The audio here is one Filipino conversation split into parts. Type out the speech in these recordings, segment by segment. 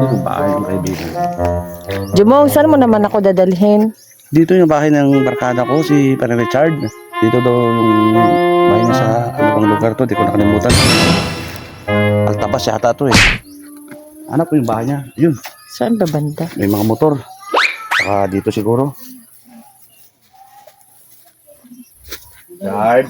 yung bahay ng kaibigan. Jumong, saan mo naman ako dadalhin? Dito yung bahay ng barkada ko, si Pare Richard. Dito daw yung bahay niya sa ano bang lugar to, di ko nakalimutan. Altabas yata to eh. Ano po yung bahay niya? Yun, Saan ba banda? may mga motor. Saka dito siguro. Richard.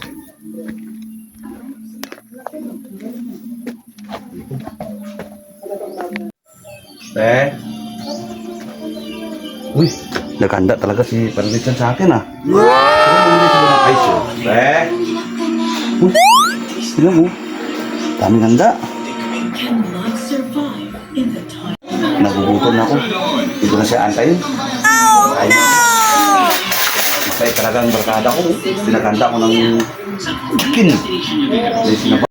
Uy, naganda talaga si Pare Richard sa akin ah. Wow! Uy, tingnan mo. Daming handa. Nagugutom na ako. Hindi ko na siya antayin. Ay, masaya talaga ang barkada ko. Pinaganda ko ng chicken. May sinaba.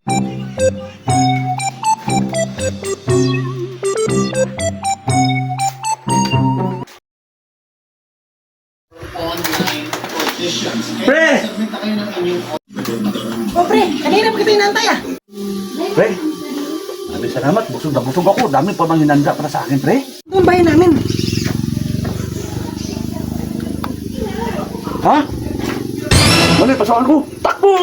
Pre! Oh, pre, kanina pa kita inantay ah. Pre! Maraming salamat. Busog na busog ako. Dami pa bang hinanda para sa akin, pre? Ito ang bahay namin. Ha? Mali, pasawan ko. Takbo!